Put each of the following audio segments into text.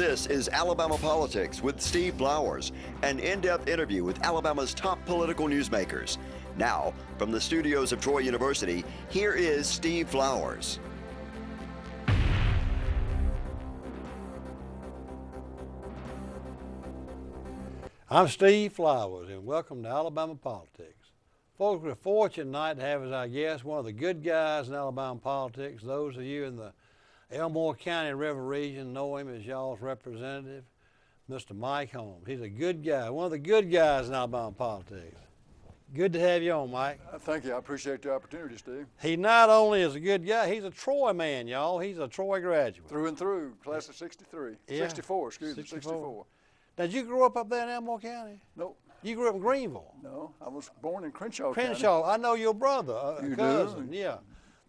This is Alabama Politics with Steve Flowers, an in-depth interview with Alabama's top political newsmakers. Now, from the studios of Troy University, here is Steve Flowers. I'm Steve Flowers, and welcome to Alabama Politics. Folks, we're fortunate tonight to have as our guest one of the good guys in Alabama politics. Those of you in the Elmore County River region know him as y'all's representative, Mr. Mike Holmes. He's a good guy, one of the good guys in Alabama politics. Good to have you on, Mike. Thank you. I appreciate the opportunity, Steve. He not only is a good guy, he's a Troy man, y'all. He's a Troy graduate. Through and through, class of 63. Yeah. 64, excuse me, 64. Now, did you grow up there in Elmore County? Nope. You grew up in Greenville? No, I was born in Crenshaw County. Crenshaw. I know your brother, You cousin. do? Yeah.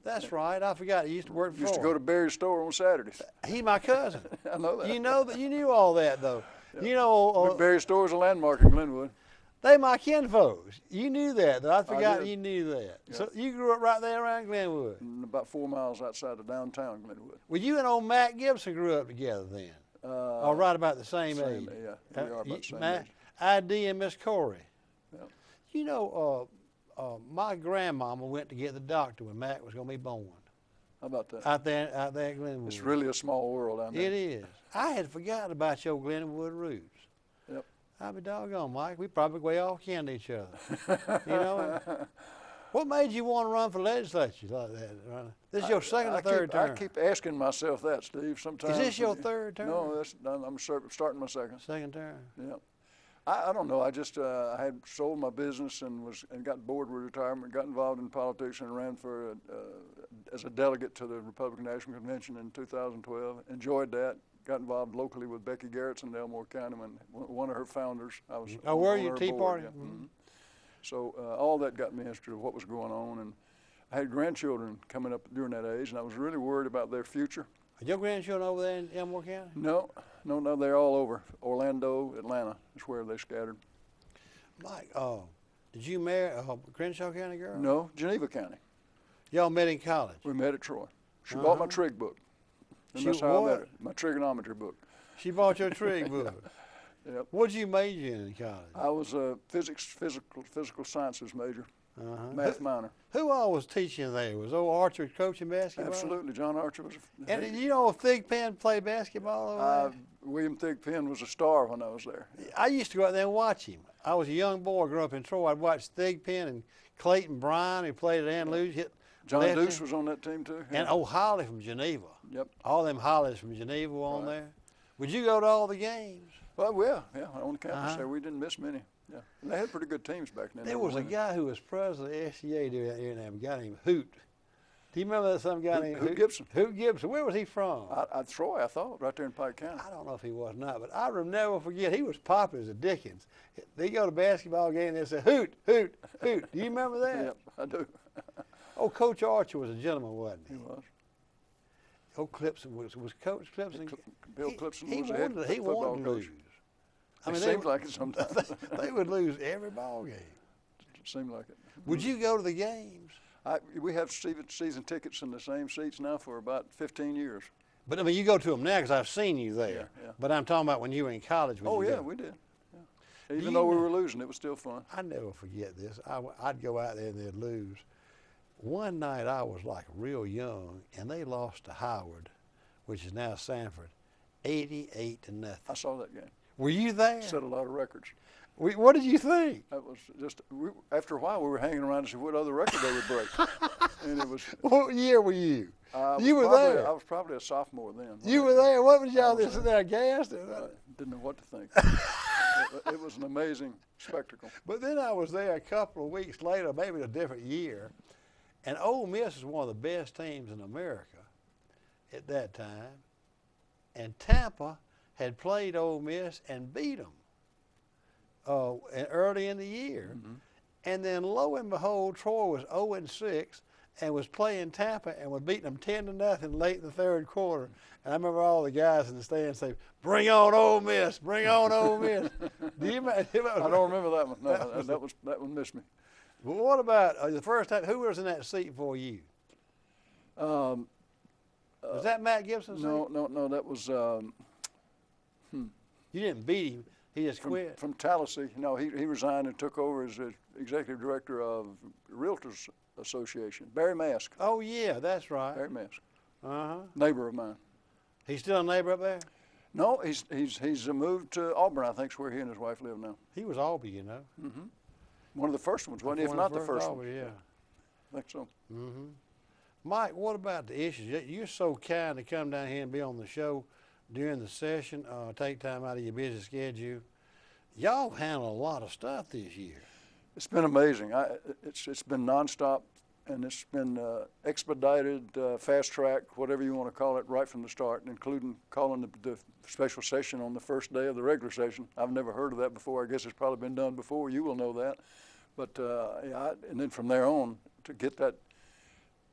That's right. I forgot. He used to work for Used to go to Barry's store on Saturdays. He my cousin. I know that. You know that. You knew all that, though. Yeah. You know. Barry's store is a landmark in Glenwood. They my kinfolks. You knew that, though. I forgot did. you knew that. Yeah. So you grew up right there around Glenwood. About 4 miles outside of downtown Glenwood. Well, you and old Matt Gibson grew up together then. Right about the same age. Yeah, we are about the same Matt, age. ID and Miss Corey. Yeah. You know, my grandmama went to get the doctor when Matt was going to be born. How about that? Out there at Glenwood. It's really a small world down there. It is. I had forgotten about your Glenwood roots. Yep. I'd be doggone, Mike. We probably way off kin to each other. You know? What made you want to run for legislature like that? This is your second or third term? I keep asking myself that, Steve. Sometimes. Is this your third term? No, I'm starting my second. Second term. Yeah. I don't know. I just I had sold my business and got bored with retirement. Got involved in politics and ran for as a delegate to the Republican National Convention in 2012. Enjoyed that. Got involved locally with Becky Garrettson in Elmore County, one of her founders. I was. Oh, were on you her Tea board, Party? yeah. Mm-hmm. So all that got me interested in what was going on, and I had grandchildren coming up during that age, and I was really worried about their future. Are your grandchildren over there in Elmore County? No, they're all over. Orlando, Atlanta is where they scattered. Mike, did you marry a Crenshaw County girl? No, Geneva County. Y'all met in college? We met at Troy. She bought my trig book. And that's how I met her, my trigonometry book. She bought your trig book? Yep. What did you major in college? I was a physical sciences major, math minor. Who all was teaching there? Was old Archer coaching basketball? Absolutely, John Archer was. And did you know Thigpen played basketball over there? William Thigpen was a star when I was there. I used to go out there and watch him. I was a young boy, grew up in Troy. I'd watch Thigpen and Clayton Bryan, who played at Ann Lou's. John Deuce was on that team too. And Holly from Geneva. Yep. All them Hollies from Geneva were on there. Would you go to all the games? Well, yeah, on campus there. We didn't miss many. Yeah, and they had pretty good teams back then. There was a guy who was president of the SCA down here, a guy named Hoot. Do you remember that some guy named Hoot Gibson? Hoot Gibson. Where was he from? Troy, I thought, right there in Pike County. I don't know if he was not, but I will never forget. He was popular as a Dickens. They go to a basketball game and they say, Hoot, Hoot, Hoot. Do you remember that? Yep, I do. Oh, Coach Archer was a gentleman, wasn't he? He was. Oh, Clipson was Coach Clipson. Bill Clipson was the head He football wanted to coach. lose. I mean, it seems like it sometimes. They would lose every ball game. It seemed like it. Would you go to the games? We have season tickets in the same seats now for about 15 years. But I mean, you go to them now because I've seen you there. Yeah. But I'm talking about when you were in college. Oh yeah, we did. Yeah. Even though we were losing, it was still fun. I never forget this. I'd go out there and they'd lose. One night I was like real young, and they lost to Howard, which is now Sanford, 88-0. I saw that game. Were you there? Set a lot of records. What did you think? That was just. After a while, we were hanging around to see what other record they would break. And it was. What year were you? You were there. I was probably a sophomore then. You were there. What was y'all sitting there gassed? Didn't know what to think. It was an amazing spectacle. But then I was there a couple of weeks later, maybe a different year, and Ole Miss was one of the best teams in America at that time, and Tampa had played Ole Miss and beat them early in the year. And then lo and behold, Troy was 0-6 and was playing Tampa and was beating them 10-0 late in the third quarter. And I remember all the guys in the stands say, "Bring on Ole Miss! Bring on Ole Miss!" Do you remember? I don't remember that one. No, that one missed me. Well, what about the first time? Who was in that seat for you? Was that Matt Gibson's seat? No. That was You didn't beat him. He just quit. From Tallahassee. No, he resigned and took over as the executive director of Realtors Association. Barry Mask. Oh yeah, that's right. Barry Mask. Uh-huh. Neighbor of mine. He's still a neighbor up there? No, he's moved to Auburn, I think, is where he and his wife live now. He was Albany, you know. One of the first ones, wasn't he? If not the first one. Yeah. I think so. Mike, what about the issues? You're so kind to come down here and be on the show during the session, take time out of your busy schedule. Y'all handle a lot of stuff this year. It's been amazing. It's been nonstop, and it's been expedited, fast track, whatever you want to call it, right from the start, including calling the special session on the first day of the regular session. I've never heard of that before. I guess it's probably been done before. You will know that. But yeah, and then from there on, to get that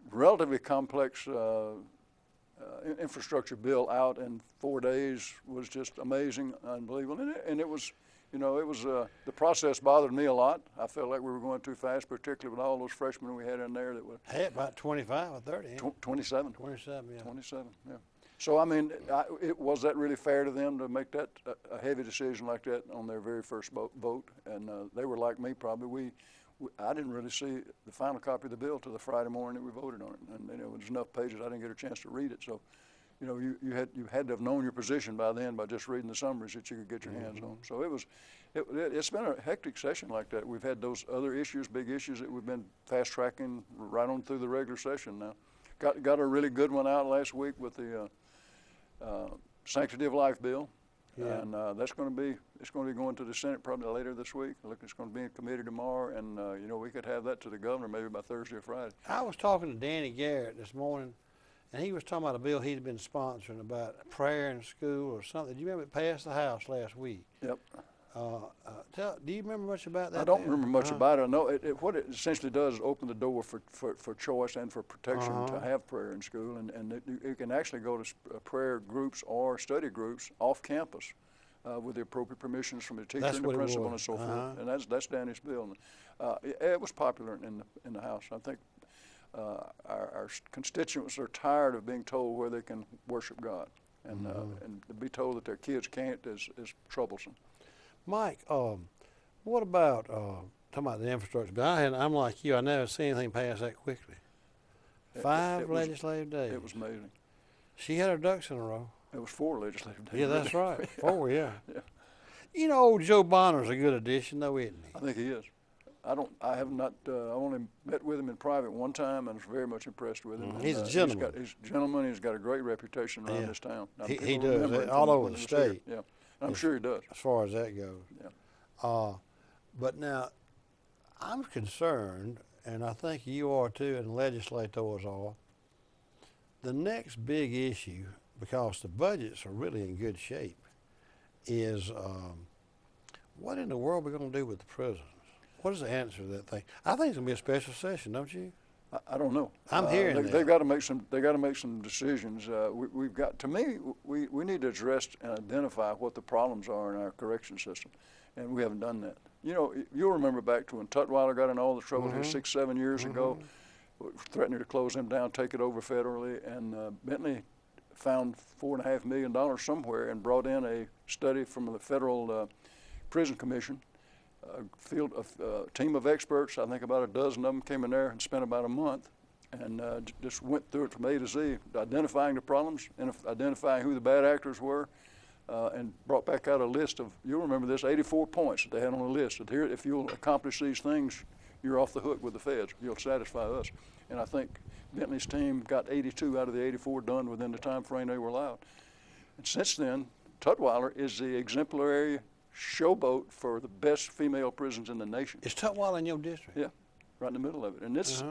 relatively complex infrastructure bill out in 4 days was just amazing, unbelievable. And it was, you know, the process bothered me a lot. I felt like we were going too fast, particularly with all those freshmen we had in there that were. Hey, about 25 or 30. 27. 27, yeah. 27, yeah. So, I mean, was that really fair to them to make that a heavy decision like that on their very first vote? And they were like me, probably. I didn't really see the final copy of the bill till the Friday morning that we voted on it, and you know, it was enough pages I didn't get a chance to read it. So, you know, you had to have known your position by then by just reading the summaries that you could get your hands on. So it's been a hectic session like that. We've had those other issues, big issues that we've been fast tracking right on through the regular session now. Got a really good one out last week with the Sanctity of Life bill. Yeah. And it's going to be going to the Senate probably later this week. Look, it's going to be in committee tomorrow, and you know, we could have that to the governor maybe by Thursday or Friday. I was talking to Danny Garrett this morning, and he was talking about a bill he'd been sponsoring about prayer in school or something. Do you remember it passed the House last week? Yep. Do you remember much about that? I don't remember much about it. I know what it essentially does is open the door for choice and for protection to have prayer in school, and you can actually go to prayer groups or study groups off campus with the appropriate permissions from the teacher and the principal and so forth. And that's Danny's bill. It was popular in the House. I think our constituents are tired of being told where they can worship God, and to be told that their kids can't is troublesome. Mike, what about talking about the infrastructure bill? I'm like you. I never seen anything pass that quickly. 5 legislative days. It was amazing. She had her ducks in a row. It was 4 legislative days. Yeah, that's right. 4, yeah. You know, old Joe Bonner's a good addition, though, isn't he? I think he is. I have not. I only met with him in private one time, and was very much impressed with him. He's a gentleman. He's a gentleman. He's got a great reputation around this town. He does all over the state. Yeah, I'm sure he does. As far as that goes. Yeah. But now, I'm concerned, and I think you are too, and legislators are. The next big issue, because the budgets are really in good shape, is what in the world are we going to do with the prisons? What is the answer to that thing? I think it's going to be a special session, don't you? I don't know. I'm hearing that. They've got to make some. They got to make some decisions. We've got. To me, we need to address and identify what the problems are in our correction system, and we haven't done that. You know, you'll remember back to when Tutwiler got in all the trouble here 6, 7 years ago, threatening to close him down, take it over federally, and Bentley found $4.5 million somewhere and brought in a study from the Federal Prison Commission. A team of experts, I think about a dozen of them, came in there and spent about a month and just went through it from A to Z, identifying the problems and identifying who the bad actors were, and brought back out a list of, you'll remember this, 84 points that they had on the list. That here, if you'll accomplish these things, you're off the hook with the feds. You'll satisfy us. And I think Bentley's team got 82 out of the 84 done within the time frame they were allowed. And since then, Tutwiler is the exemplary showboat for the best female prisons in the nation. Is Tutwiler in your district? Yeah, right in the middle of it. And it's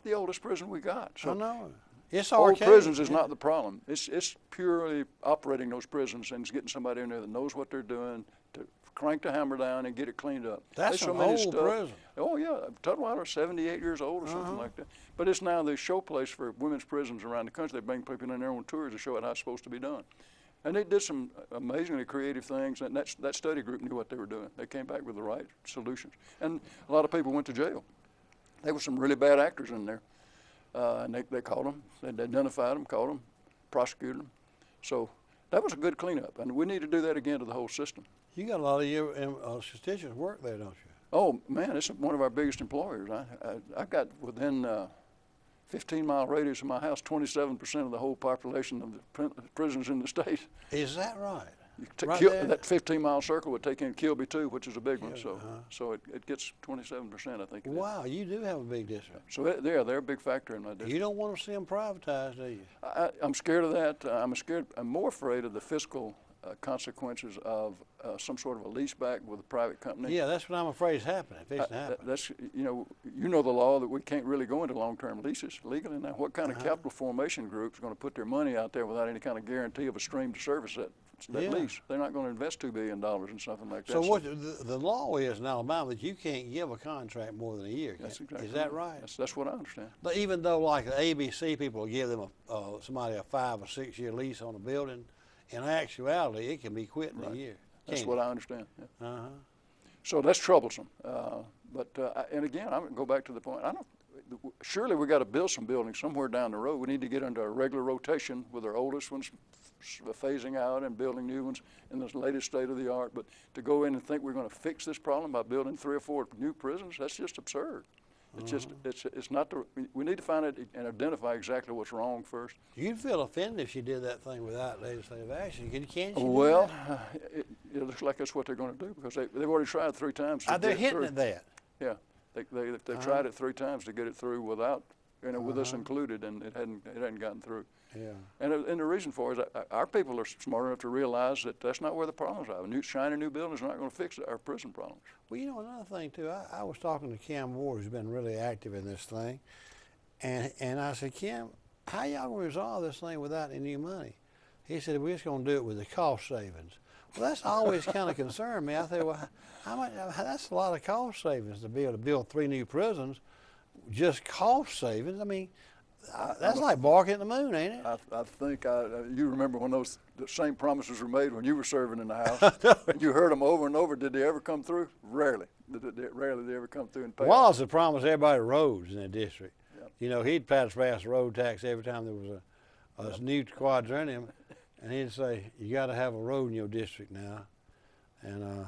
the oldest prison we got. So I know. It's old archaic. prisons is not the problem. It's purely operating those prisons and getting somebody in there that knows what they're doing to crank the hammer down and get it cleaned up. That's an old prison. Oh yeah, Tutwiler's 78 years old or something like that. But it's now the showplace for women's prisons around the country. They bring people in there on tours to show it how it's supposed to be done. And they did some amazingly creative things, and that study group knew what they were doing. They came back with the right solutions. And a lot of people went to jail. There were some really bad actors in there, and they caught them. They identified them, caught them, prosecuted them. So That was a good cleanup, and we need to do that again to the whole system. You got a lot of your statisticians work there, don't you? Oh man, it's one of our biggest employers. I got within 15-mile radius of my house 27% of the whole population of the prisons in the state. Is that right? That 15-mile circle would take in Kilby too, which is a big one. So, so it gets 27%, I think. Wow, you do have a big district. So they're a big factor in my district. You don't want to see them privatized, do you? I'm scared of that. I'm more afraid of the fiscal consequences of some sort of a lease back with a private company. Yeah, that's what I'm afraid is happening. That's you know the law that we can't really go into long-term leases legally now. What kind of capital formation group is going to put their money out there without any kind of guarantee of a stream to service that lease? They're not going to invest $2 billion in something like that. So what the law is in Alabama that you can't give a contract more than a year. That's exactly is that right? That's what I understand. But even though like the ABC people will give them somebody a 5 or 6 year lease on a building, in actuality it can be quit in a year. That's what I understand. Yeah. Uh-huh. So that's troublesome. And again, I'm going to go back to the point. Surely we got to build some buildings somewhere down the road. We need to get into a regular rotation with our oldest ones phasing out and building new ones in the latest state of the art. But to go in and think we're going to fix this problem by building 3 or 4 new prisons, that's just absurd. It's just, it's not we need to find it and identify exactly what's wrong first. You'd feel offended if you did that thing without legislative action. Can't you? Well, it looks like that's what they're going to do because they've already tried 3 times. They're hitting at that. Yeah, they've tried it 3 times to get it through without, with us included, and it hadn't gotten through. Yeah. And the reason for it is our people are smart enough to realize that that's not where the problems are. Shiny new buildings are not going to fix our prison problems. Well, you know, another thing too, I was talking to Kim Ward, who's been really active in this thing, and I said, Kim, how y'all going to resolve this thing without any new money? He said, we're just going to do it with the cost savings. Well, that's always kind of concerned me. I said, well, how much? That's a lot of cost savings to be able to build 3 new prisons, just cost savings. I mean, that's like barking at the moon, ain't it? I think you remember when the same promises were made when you were serving in the House. And you heard them over and over. Did they ever come through? Rarely. Rarely did they ever come through and pay. Wallace had promised everybody roads in that district. Yep. You know, he'd pass a road tax every time there was a new quadrennium, and he'd say, you got to have a road in your district now. And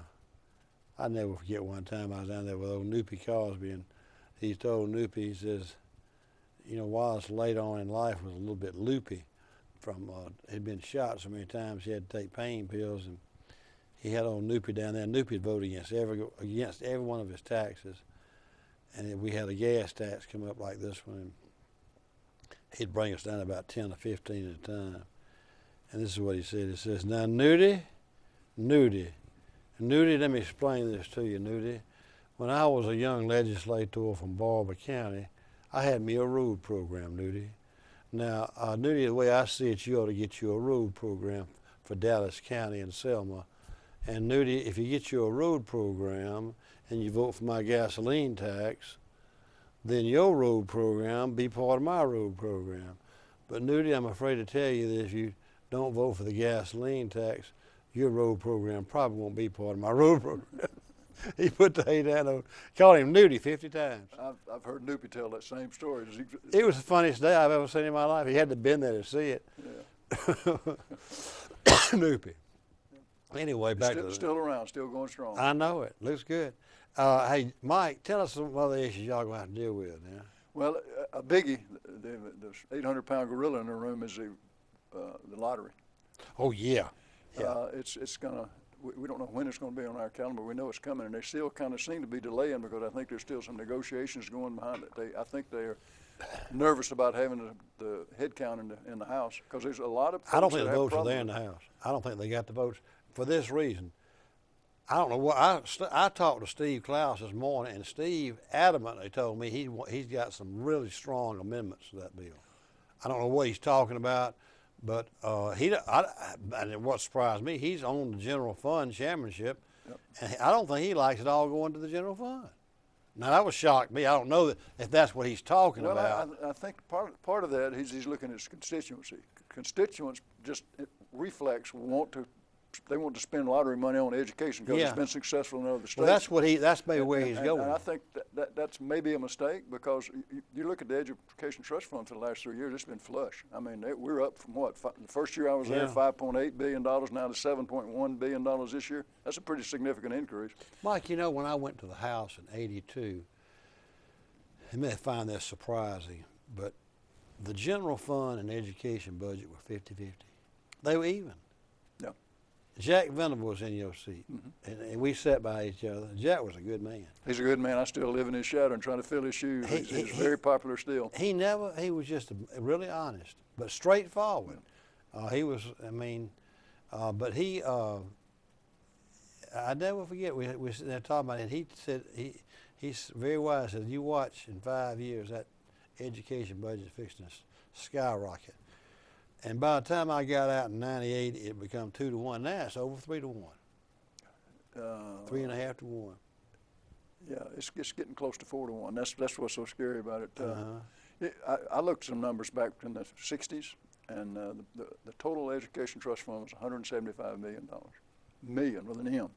I never forget one time I was down there with old Noopy Cosby, and he told Noopy, he says, you know, Wallace late on in life was a little bit loopy from, he'd been shot so many times he had to take pain pills, and he had old Noopy down there. Noopy'd vote against every one of his taxes, and we had a gas tax come up like this one, and he'd bring us down about 10 or 15 at a time. And this is what he said. He says, now Nudie, let me explain this to you, Nudie. When I was a young legislator from Barber County, I had me a road program, Nudie. Now, Nudie, the way I see it, you ought to get you a road program for Dallas County and Selma. And Nudie, if you get you a road program and you vote for my gasoline tax, then your road program be part of my road program. But Nudie, I'm afraid to tell you that if you don't vote for the gasoline tax, your road program probably won't be part of my road program. He put the hay down on, called him Nudie 50 times. I've heard Noopy tell that same story. It was the funniest day I've ever seen in my life. He had to have been there to see it. Yeah. Noopy. Anyway, back to still around, still going strong. I know it. Looks good. Hey, Mike, tell us some other issues y'all going to have to deal with now. Well, a biggie, the 800-pound gorilla in the room is the lottery. Oh, yeah. It's going to, we don't know when it's going to be on our calendar, but we know it's coming, and they still kind of seem to be delaying because I think there's still some negotiations going behind it. I think they're nervous about having the head count in the House because there's a lot of folks I don't think that the have votes are there in the House. I don't think they got the votes for this reason. I don't know what, I talked to Steve Klaus this morning, and Steve adamantly told me he's got some really strong amendments to that bill. I don't know what he's talking about, but and what surprised me, he's on the general fund chairmanship, and I don't think he likes it all going to the general fund. Now that would shock me. I don't know if that's what he's talking about. I think part of that he's looking at his constituency. Constituents just reflex they want to spend lottery money on education because it's been successful in other states. Well, that's maybe where he's going. And I think that's maybe a mistake, because you look at the education trust fund for the last 3 years, it's been flush. I mean, we're up from what? The first year I was there, $5.8 billion, now to $7.1 billion this year. That's a pretty significant increase. Mike, you know, when I went to the House in '82, you may find this surprising, but the general fund and education budget were 50-50. They were even. Yeah. Jack Venable was in your seat, and we sat by each other. Jack was a good man. He's a good man. I still live in his shadow and trying to fill his shoes. He's very popular still. He was just really honest, but straightforward. He was, I mean, but he, I never forget, we sitting there talking about it, and he said, he's very wise, said, you watch in 5 years, that education budget's fixing to skyrocket. And by the time I got out in '98, it become 2 to 1. Now it's over 3 to 1. 3.5 to 1. Yeah, it's getting close to 4 to 1. That's what's so scary about it. I looked at some numbers back in the '60s, and the total education trust fund was $175 million, million with an M,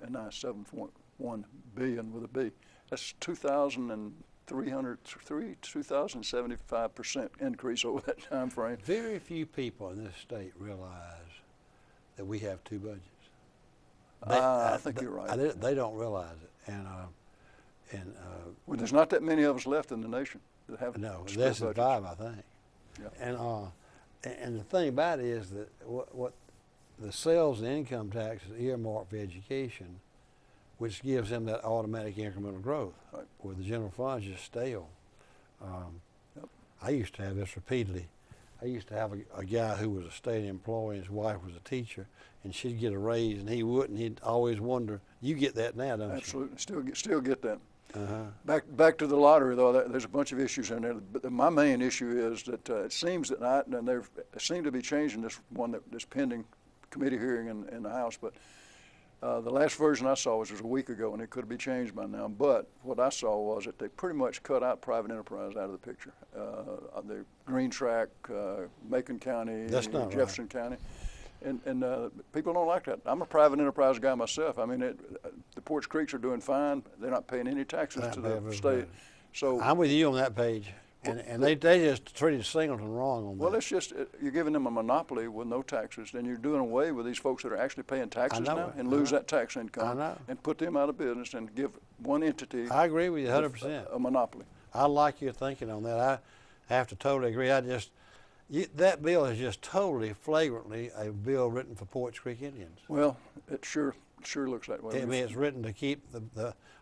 and now it's 7.1 billion with a B. That's 2,075% increase over that time frame. Very few people in this state realize that we have 2 budgets. I think you're right. They don't realize it, well, there's not that many of us left in the nation that have no, split less than budgets. 5, I think. Yeah. And the thing about it is that what the sales and income tax is earmarked for education, which gives them that automatic incremental growth, right, where the general fund is just stale. I used to have this repeatedly. I used to have a guy who was a state employee, and his wife was a teacher, and she'd get a raise, and he wouldn't. He'd always wonder, you get that now, don't you? Absolutely, still get that. Back to the lottery, though, there's a bunch of issues in there. But my main issue is that it seems that they seem to be changing this pending committee hearing in the House. But the last version I saw was a week ago, and it could be changed by now. But what I saw was that they pretty much cut out private enterprise out of the picture. The Green Track, Macon County, Jefferson County. And people don't like that. I'm a private enterprise guy myself. I mean, the Porch Creeks are doing fine. They're not paying any taxes to the state. So I'm with you on that page. And they just treated Singleton wrong on that. Well, it's just, you're giving them a monopoly with no taxes. Then you're doing away with these folks that are actually paying taxes now and lose that tax income and put them out of business and give one entity. I agree with you 100%. A monopoly. I like your thinking on that. I have to totally agree. That bill is just totally flagrantly a bill written for Porch Creek Indians. Well, it sure looks that way. I mean, it's written to keep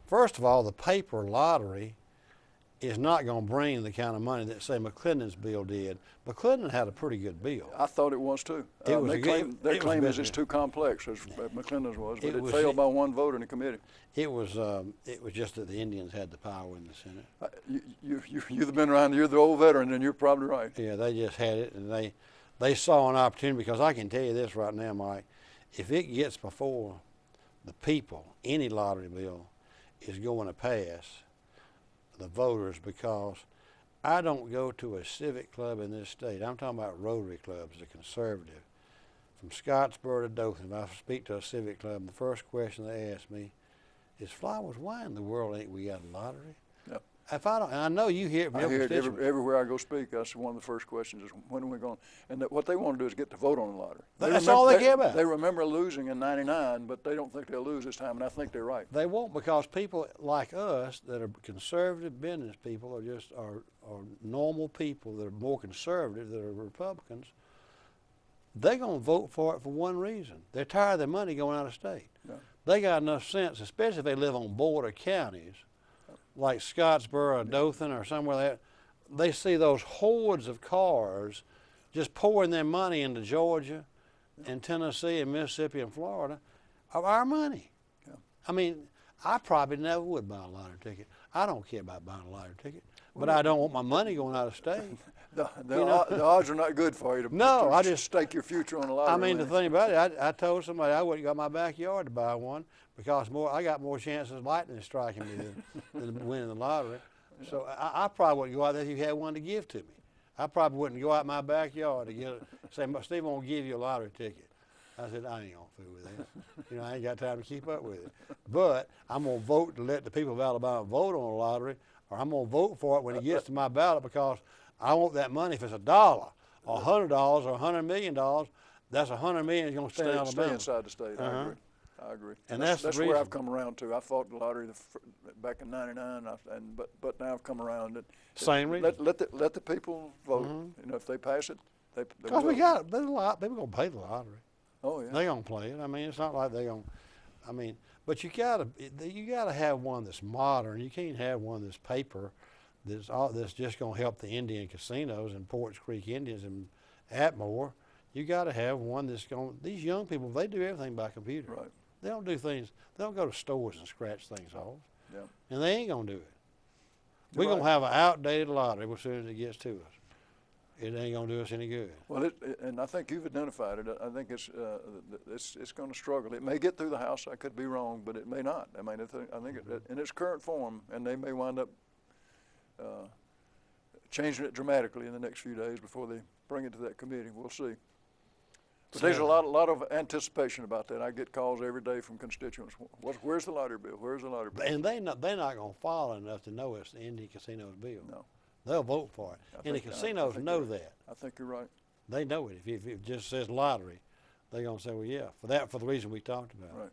first of all, the paper lottery is not going to bring the kind of money that, say, McClendon's bill did. McClendon had a pretty good bill. I thought it was too. Their claim is it's too complex, as McClendon's was, but it failed by one vote in the committee. It was just that the Indians had the power in the Senate. You've been around. You're the old veteran, and you're probably right. Yeah, they just had it, and they saw an opportunity, because I can tell you this right now, Mike, if it gets before the people, any lottery bill is going to pass the voters, because I don't go to a civic club in this state. I'm talking about Rotary clubs, the conservative. From Scottsboro to Dothan, if I speak to a civic club, the first question they ask me is, Flowers, why in the world ain't we got a lottery? Yep. If I don't, and I know you hear it from I hear it everywhere I go speak. That's one of the first questions is, when are we going? And what they want to do is get to vote on the lottery. That's all they care about. They remember losing in '99, but they don't think they'll lose this time, and I think they're right. They won't, because people like us that are conservative business people are normal people that are more conservative, that are Republicans, they're going to vote for it for one reason. They're tired of their money going out of state. Yeah. They got enough sense, especially if they live on border counties, like Scottsboro or Dothan or somewhere that they see those hordes of cars just pouring their money into Georgia and Tennessee and Mississippi and Florida of our money. Yeah. I mean, I probably never would buy a lottery ticket. I don't care about buying a lottery ticket, but I don't want my money going out of state. The odds are not good for you to I just stake your future on a lottery. I mean, the thing about it, I told somebody I wouldn't go in my backyard to buy one, because I got more chances of lightning striking me than winning the lottery. Yeah. So I probably wouldn't go out there if you had one to give to me. I probably wouldn't go out my backyard to say, Steve, I'm going to give you a lottery ticket. I said, I ain't gonna fool with this. You know, I ain't got time to keep up with it. But I'm gonna vote to let the people of Alabama vote on the lottery, or I'm gonna vote for it when it gets to my ballot, because I want that money. If it's $1 or $100 or $100 million, that's $100 million is gonna stay in Alabama. Stay inside the state. I agree. And that's where I've come around to. I fought the lottery back in '99, but now I've come around. Same reason. Let the people vote. You know, if they pass it, they because will. there's a lot people gonna pay the lottery. Oh yeah. They gonna play it. I mean, it's not like they gonna. I mean, but you gotta have one that's modern. You can't have one that's paper, that's just gonna help the Indian casinos and Porch Creek Indians and Atmore. You gotta have one that's gonna. These young people, they do everything by computer. Right. They don't do things. They don't go to stores and scratch things off. Yeah. And they ain't gonna do it. We're gonna have an outdated lottery as soon as it gets to us. It ain't gonna do us any good. Well, and I think you've identified it. I think it's going to struggle. It may get through the House. I could be wrong, but it may not. I mean, I think in its current form, and they may wind up changing it dramatically in the next few days before they bring it to that committee. We'll see. But there's a lot of anticipation about that. I get calls every day from constituents. Where's the lottery bill? Where's the lottery bill? And they're not going to follow enough to know it's the Indian Casino's bill. No. They'll vote for it. And the casinos know that. I think you're right. They know it. If it just says lottery, they're going to say, well, yeah, for the reason we talked about. Right.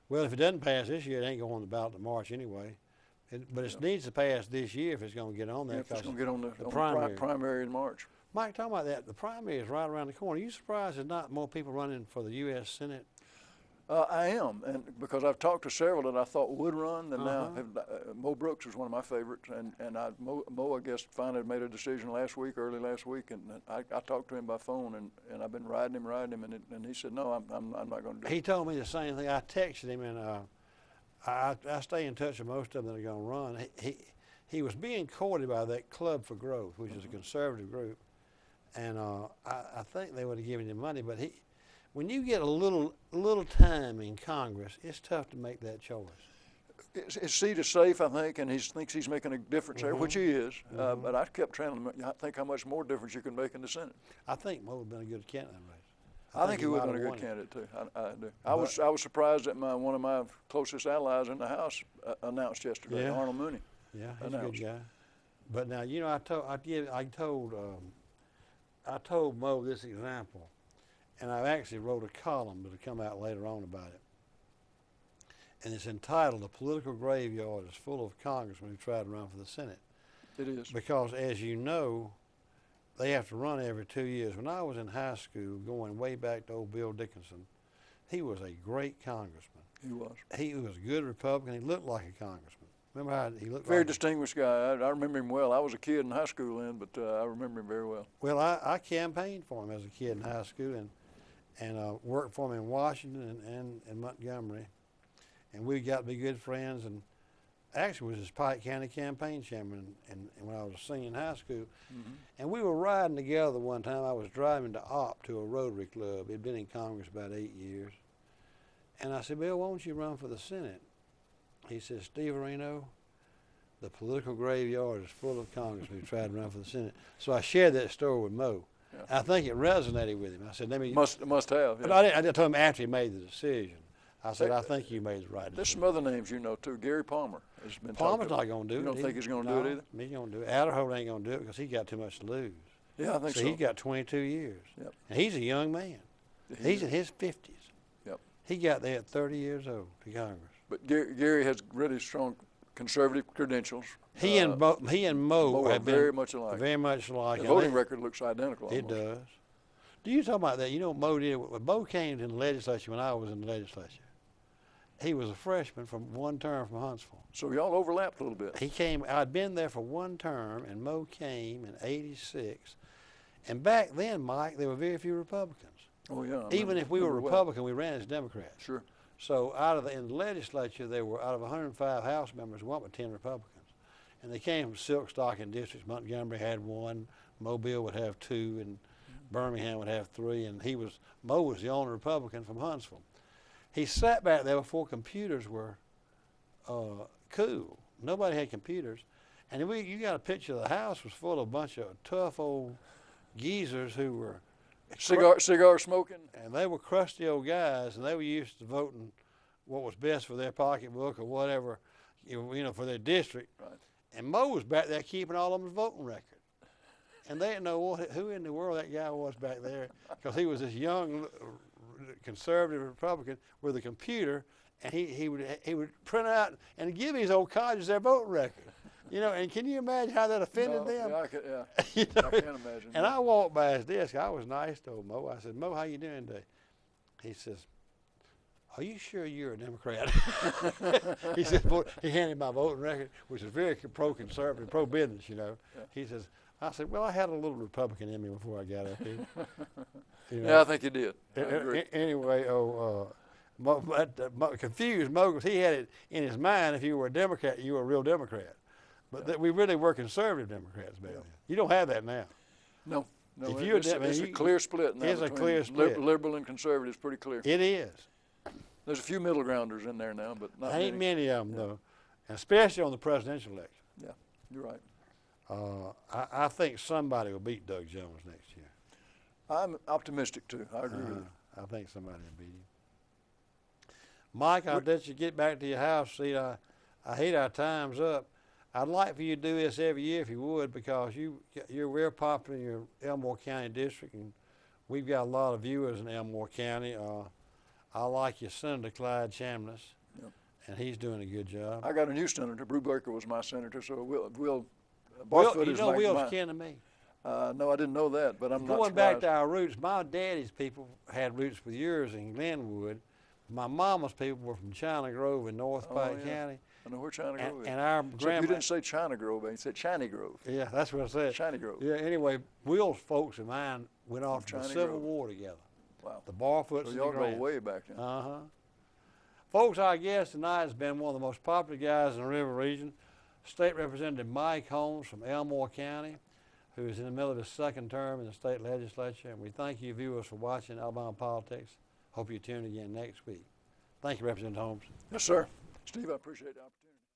Well, if it doesn't pass this year, it ain't going on the ballot to March anyway. But it needs to pass this year if it's going to get on there. Yeah, if it's going to get on the primary in March. Mike, talking about that, the primary is right around the corner. Are you surprised there's not more people running for the U.S. Senate? I am, and because I've talked to several that I thought would run, and now Mo Brooks is one of my favorites, and Mo, I guess, finally made a decision early last week, and I talked to him by phone, and I've been riding him, and he said, no, I'm not going to do it. He told me the same thing. I texted him, and I stay in touch with most of them that are going to run. He was being courted by that Club for Growth, which is a conservative group, and I think they would have given him money, but when you get a little time in Congress, it's tough to make that choice. His seat is safe, I think, and he thinks he's making a difference there, which he is. But I kept trying to think how much more difference you can make in the Senate. I think Mo would have been a good candidate. I think he would have been a good candidate too. I do. I was surprised that one of my closest allies in the House announced yesterday, Arnold Mooney. Yeah, he's a good guy. But now, you know, I told Mo this example. And I actually wrote a column that'll come out later on about it. And it's entitled, "The Political Graveyard is Full of Congressmen Who Tried to Run for the Senate." It is. Because, as you know, they have to run every 2 years. When I was in high school, going way back to old Bill Dickinson, he was a great congressman. He was. He was a good Republican. He looked like a congressman. Remember how he looked? Very distinguished guy. I remember him well. I was a kid in high school then, but I remember him very well. Well, I campaigned for him as a kid in high school, and worked for him in Washington and Montgomery. And we got to be good friends, and actually was his Pike County campaign chairman and when I was a senior in high school. And we were riding together one time. I was driving to Opp to a Rotary Club. He'd been in Congress about 8 years. And I said, Bill, why don't you run for the Senate? He said, Steve Areno, the political graveyard is full of congressmen who tried to run for the Senate. So I shared that story with Mo. Yeah. I think it resonated with him. I said, "Let me." Must have. But I didn't tell him after he made the decision. I said, "I think you made the right decision." There's some other names you know too. Gary Palmer has been. Palmer's not going to do it. You don't think he's going to do it either? He's going to do it. Adderholt ain't going to do it because he got too much to lose. Yeah, I think so. He's got 22 years. Yep. And he's a young man. He's in his 50s. Yep. He got there at 30 years old to Congress. But Gary has really strong conservative credentials. He and Mo have been very much alike. Very much alike. The voting record looks identical. It does. Do you talk about that? You know what Mo did? When Mo came to the legislature when I was in the legislature, he was a freshman from one term from Huntsville. So y'all overlapped a little bit. He came, I'd been there for one term, and Mo came in '86. And back then, Mike, there were very few Republicans. Oh, yeah. Even if we were Republican, we ran as Democrats. Sure. So in the legislature, there were, out of 105 House members, one with 10 Republicans. And they came from silk stocking districts. Montgomery had one, Mobile would have two, and Birmingham would have three, and Mo was the only Republican from Huntsville. He sat back there before computers were cool. Nobody had computers. And you got a picture of the house was full of a bunch of tough old geezers who were cigar smoking. And they were crusty old guys, and they were used to voting what was best for their pocketbook or whatever, for their district. Right. And Mo was back there keeping all of them voting record. And they didn't know who in the world that guy was back there, because he was this young conservative Republican with a computer, and he would print out and give these old codgers their voting record. And can you imagine how that offended them? Yeah, I can't imagine. And I walked by his desk. I was nice to old Mo. I said, "Mo, how you doing today?" He says, "Are you sure you're a Democrat?" He said, he handed my voting record, which is very pro-conservative, pro-business, Yeah. He says, I said, "Well, I had a little Republican in me before I got up here." Yeah, I think you did. I agree. Anyway, confused Mo, because he had it in his mind, if you were a Democrat, you were a real Democrat. But we really were conservative Democrats back then. You don't have that now. No. If It's a clear split now. It's a clear split. Liberal and conservative is pretty clear. It is. There's a few middle grounders in there now, but not Ain't many of them, though, and especially on the presidential election. Yeah, you're right. I think somebody will beat Doug Jones next year. I'm optimistic, too. I agree with you. I think somebody will beat him. Mike, I'll let you get back to your house. See, I hate our time's up. I'd like for you to do this every year if you would, because you're real popular in your Elmore County district, and we've got a lot of viewers in Elmore County. I like your Senator Clyde Chambliss, and he's doing a good job. I got a new senator. Brew Baker was my senator, so Will Barfoot is Will's kin to me. No, I didn't know that, but I'm not Going surprised. back to our roots, my daddy's people had roots with yours in Glenwood. My mama's people were from China Grove in North Pike County. I know where China Grove is. And our grandma. You didn't say China Grove, you said Chiny Grove. Yeah, that's what I said. Chiny Grove. Yeah, anyway, Will's folks and mine went off to the Chiny Civil Grove. War together. Wow. The Barfoots So and y'all the go Grants. way back then. Folks, our guest tonight has been one of the most popular guys in the River region, State Representative Mike Holmes from Elmore County, who is in the middle of his second term in the state legislature. And we thank you viewers for watching Alabama Politics. Hope you tune again next week. Thank you, Representative Holmes. Yes, sir. Steve, I appreciate the opportunity.